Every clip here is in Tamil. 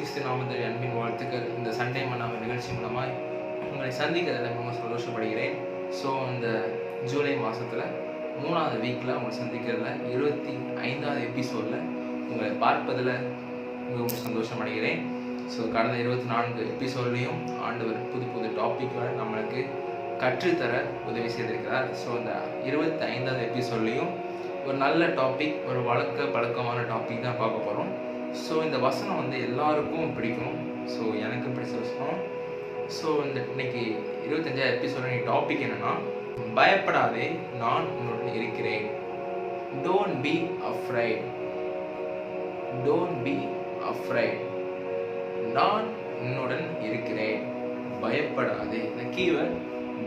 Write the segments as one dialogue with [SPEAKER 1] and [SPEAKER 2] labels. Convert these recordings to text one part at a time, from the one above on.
[SPEAKER 1] கிறிஸ்து நாமத்தில் அன்பின் வாழ்த்துக்கள். இந்த சண்டே மன்னாம நிகழ்ச்சி மூலமாய் உங்களை சந்திக்கிறதில் ரொம்ப சந்தோஷப்படுகிறேன். ஸோ இந்த ஜூலை மாதத்தில் 3வது வீக்கில் உங்களை சந்திக்கிறதுல 25வது எபிசோடில் உங்களை பார்ப்பதில் மிகவும் சந்தோஷம் அடைகிறேன். ஸோ கடந்த 24 எபிசோட்லேயும் ஆண்டவர் புது புது டாப்பிக்களை நம்மளுக்கு கற்றுத்தர உதவி செய்திருக்கிறார். ஸோ இந்த 25வது எபிசோட்லேயும் ஒரு நல்ல டாபிக், ஒரு பழக்கமான டாபிக் தான் பார்க்க போகிறோம். ஸோ இந்த வசனம் எல்லாருக்கும் பிடிக்கும். ஸோ எனக்கு பிடிச்ச வசனம். ஸோ இன்னைக்கு 25வது எபிசோட டாபிக் என்னன்னா, பயப்படாதே நான் உன்னுடன் இருக்கிறேன். Don't be afraid. Don't be afraid. நான் உன்னுடன் இருக்கிறேன். பயப்படாதே. இந்த கீவேர்ட்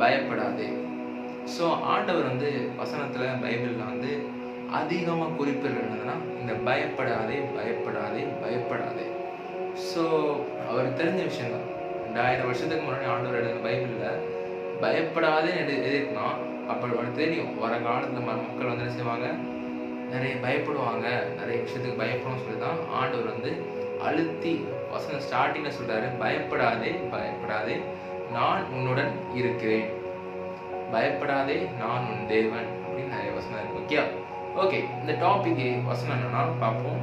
[SPEAKER 1] பயப்படாதே. ஸோ ஆண்டவர் வசனத்தில் பைபிளில் அதிகமாக குறிப்பிடுறதுன்னா இந்த பயப்படாதே பயப்படாதே பயப்படாதே. ஸோ அவர் தெரிஞ்ச விஷயம் தான். 2000 வருஷத்துக்கு முன்னாடி ஆண்டவர் எழுதின பைபிளில் பயப்படாதேன்னு எதிர்க்குனா அப்போ அவருக்கு தெரியும் வர காலத்தில் மக்கள் என்ன செய்வாங்க, நிறைய பயப்படுவாங்க, நிறைய விஷயத்துக்கு பயப்படணும்னு சொல்லி தான் ஆண்டவர் அழுத்தி வசனம் ஸ்டார்டிங்கில் சொல்கிறாரு, பயப்படாதே பயப்படாதே நான் உன்னுடன் இருக்கிறேன். பயப்படாதே நான் உன் தேவன் அப்படின்னு நிறைய வசனம் இருக்கு. ஓகே, இந்த டாபிக் வசனம் என்னன்னா பார்ப்போம்.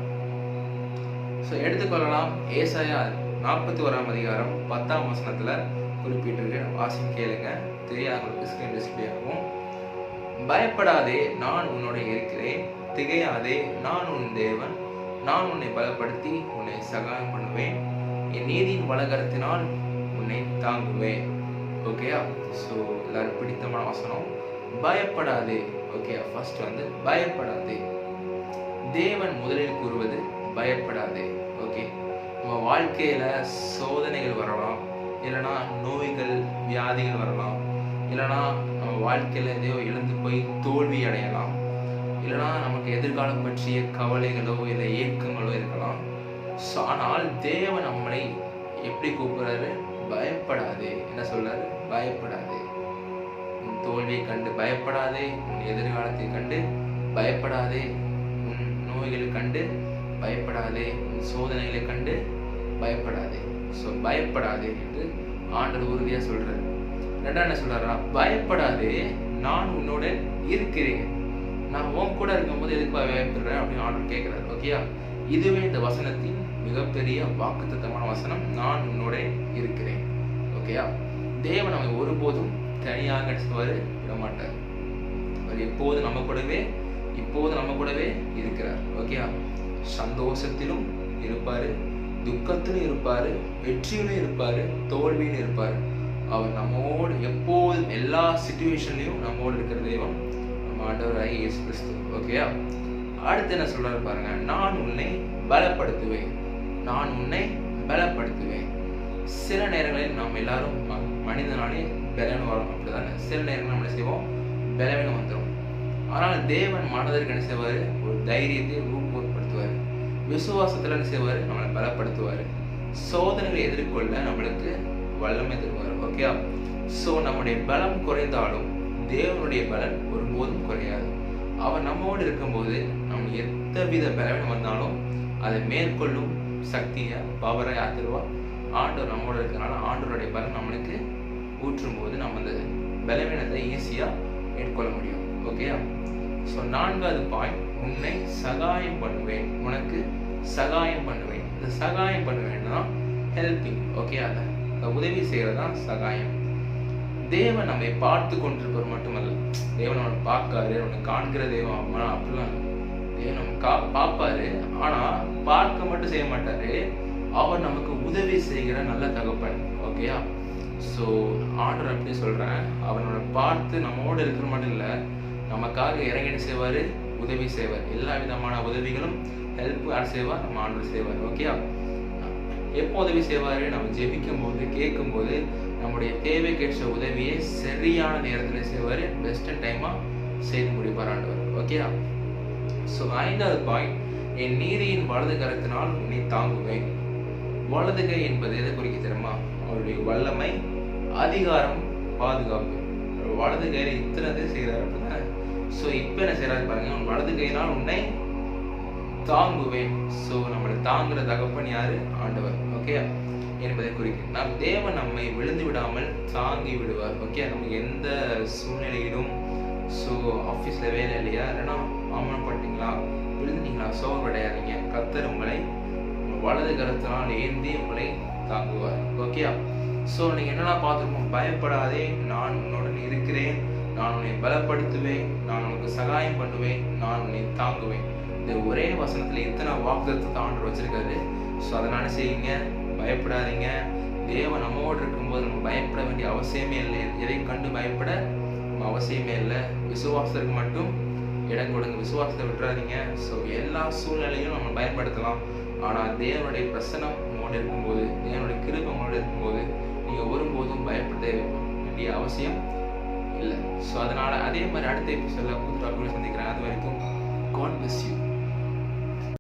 [SPEAKER 1] ஸோ எடுத்துக்கொள்ளலாம். ஏசாயா 41ஆம் அதிகாரம் 10ஆம் வசனத்தில் குறிப்பிட்டிருக்க வாசி கேளுங்க. தெரியாதவங்களுக்கு ஸ்கிரீன் டிஸ்பிளே ஆகும். பயப்படாதே நான் உன்னோட இருக்கிறேன். திகையாதே நான் உன் தேவன். நான் உன்னை பலப்படுத்தி உன்னை சகாயம் பண்ணுவேன். என் நீதியின் வலகரத்தினால் உன்னை தாங்குவேன். ஓகேயா? ஸோ எல்லாரும் பிடித்தமான வசனம் பயப்படாதே. ஓகே, ஃபர்ஸ்ட் பயப்படாதே. தேவன் முதலில் கூறுவது பயப்படாதே. ஓகே, நம்ம வாழ்க்கையில சோதனைகள் வரலாம், இல்லைனா நோய்கள் வியாதிகள் வரலாம், இல்லைனா நம்ம வாழ்க்கையில எதையோ இழந்து போய் தோல்வி அடையலாம், இல்லைனா நமக்கு எதிர்காலம் பற்றிய கவலைகளோ இல்லை ஏக்கங்களோ இருக்கலாம். ஸோ ஆனால் தேவன் நம்மளை எப்படி கூப்பிடுறாரு? பயப்படாதே. என்ன சொல்றாரு? பயப்படாதே. உன் தோல்வியை கண்டு பயப்படாதே. உன் எதிர்காலத்தை கண்டு பயப்படாதே. உன் நோய்களை கண்டு பயப்படாதே. உன் சோதனைகளை கண்டு பயப்படாதே. ஸோ பயப்படாதே என்று ஆண்டவர் உறுதியாக சொல்றாரு. ரெண்டாவது என்ன சொல்றாரா? பயப்படாதே நான் உன்னோட இருக்கிறேன். நான் உன் கூட இருக்கும்போது எதுக்கு பயப்படுறேன் அப்படின்னு ஆண்டவர் கேட்கிறாரு. ஓகேயா? இதுவே இந்த வசனத்தின் மிகப்பெரிய வாக்குத்தத்தமான வசனம். நான் உன்னோட இருக்கிறேன். ஓகேயா? தேவன் நம்மை ஒருபோதும் தனியாக நடிச்சுவாரு விட மாட்டார். அவர் இப்போது நம்ம கூடவே இருக்கிறார். ஓகேயா? சந்தோஷத்திலும் இருப்பாரு, துக்கத்திலும் இருப்பாரு, வெற்றியிலும் இருப்பாரு, தோல்வியிலும் இருப்பாரு. அவர் நம்மோடு எப்போதும் எல்லா சிச்சுவேஷன்லையும் நம்மோடு இருக்கிற தெய்வம் நம்ம ஆண்டவராகிய இயேசு கிறிஸ்து. ஓகேயா? அடுத்து என்ன சொல்றாரு பாருங்க, நான் உன்னை பலப்படுத்துவேன். நான் உன்னை பலப்படுத்துவேன். சில நேரங்களில் நாம் எல்லாரும் மனிதனாலே பலவீனம் வரும், அப்படிதானே? சில நேரங்கள் நம்ம செய்வோம், பலவீனம் வந்துடும். ஆனால் தேவன் மனதிற்கு என்ன செய்வார்? ஒரு தைரியத்தை ஊக்கப்படுத்துவார். விசுவாசத்தில் என்ன செய்வார்? நம்மளை பலப்படுத்துவார். சோதனைகளை எதிர்கொள்ள நம்மளுக்கு வல்லமை தருவார். ஓகே? ஸோ நம்முடைய பலம் குறைந்தாலும் தேவனுடைய பலன் ஒருபோதும் குறையாது. அவர் நம்மோடு இருக்கும்போது நம்ம எத்தவித பலவீனம் வந்தாலும் அதை மேற்கொள்ளும் சக்தியை பவரை ஆத்திருவா. ஆண்டவர் நம்மோட இருக்கிறனால ஆண்டவருடைய பலன் நம்மளுக்கு ஊற்றும் போது நம்ம அந்த பலவீனத்தை ஈஸியாக மேற்கொள்ள முடியும். ஓகேயா? ஸோ 4வது பாயிண்ட், உன்னை சகாயம் பண்ணுவேன். உனக்கு சகாயம் பண்ணுவேன். இந்த சகாயம் பண்ணுவேன்னா ஹெல்பிங். ஓகே, அதை உதவி செய்யறதுதான் சகாயம். தேவன் நம்மை பார்த்து கொண்டிருப்பவர் மட்டுமல்ல, தேவன் அவனை பார்க்காரு, அவனை காண்கிற தெய்வம் அப்படிலாம் இல்லை. தேவன் நம்ம பார்ப்பாரு, ஆனா பார்க்க மட்டும் செய்ய மாட்டாரு. அவர் நமக்கு உதவி செய்கிற நல்ல தகப்பன். ஓகேயா? ஸோ ஆண்டவர் எப்படி சொல்றேன், அவனோட பார்த்து நம்மோடு இருக்கிற மட்டும் இல்லை, நமக்காக இறங்கி செய்வாரு, உதவி செய்வார். எல்லா விதமான உதவிகளும் ஹெல்ப் யார் செய்வார்? நம்ம ஆண்டவர் செய்வார். ஓகேயா? எப்போ உதவி செய்வாரு? நம்ம ஜெபிக்கும் போது, கேட்கும் போது, நம்முடைய தேவைக்கேற்ற உதவியை சரியான நேரத்தில் செய்வார். பெஸ்ட் டைமா செய்து முடிப்பார் ஆண்டவர். ஓகேயா? ஸோ 5வது பாயிண்ட், என் நீதியின் வலது கரத்தினால் உன்னை தாங்குவேன். வலது கை என்பது எதை குறிக்க தெரியுமா? அவருடைய வல்லமை, அதிகாரம், பாதுகாப்பு. வலது கையில இத்தனை செய்யறாரு அப்படின்னா. ஸோ இப்போ என்ன செய்யறாரு பாருங்க, வலது கையினால் உன்னை தாங்குவேன். ஸோ நம்மளை தாங்குற தகப்பன் யாரு? ஆண்டவர். ஓகே, என்பதை குறிக்கும். தேவன் நம்மை விழுந்து விடாமல் தாங்கி விடுவார். ஓகே, நம்ம எந்த சூழ்நிலையிலும் ஸோ ஆஃபீஸில் வேலை இல்லையா, இல்லைன்னா அவமானப்பட்டீங்களா, விழுந்தீங்களா, சோர்வடையாதீங்க. கர்த்தர் உங்களை வலது கரத்தினால் ஏந்தி உங்களை தாங்குவார். ஓகே, ஸோ நீங்கள் என்னெல்லாம் பார்த்துருக்கோம்? பயப்படாதே, நான் உன்னுடன் இருக்கிறேன், நான் உன்னை பலப்படுத்துவேன், நான் உனக்கு சகாயம் பண்ணுவேன், நான் உன்னை தாங்குவேன். இந்த ஒரே வசனத்தில் இத்தனை வாக்குத்தத்தத்தை ஆண்டவர் வச்சிருக்காரு. ஸோ அதனால செய்யுங்க, பயப்படாதீங்க. தேவன் நம்மோடு இருக்கும்போது நம்ம பயப்பட வேண்டிய அவசியமே இல்லை. எதை கண்டு பயப்பட அவசியமே இல்லை. விசுவாசத்துக்கு மட்டும் இடம் கொடுங்க, விசுவாசத்தை விட்டுறாதீங்க. ஸோ எல்லா சூழ்நிலையும் நம்ம பயன்படுத்தலாம். ஆனால் தேவனுடைய பிரசனம் உங்களோட இருக்கும்போது, தேவனுடைய கிருபை உங்களோட இருக்கும்போது நீங்கள் ஒருபோதும் பயப்பட வேண்டிய அவசியம் இல்லை. ஸோ அதனால அதே மாதிரி அடுத்த எபிசோட்ல புது டாபிக் சந்திக்கிறேன். அது வரைக்கும் God bless you.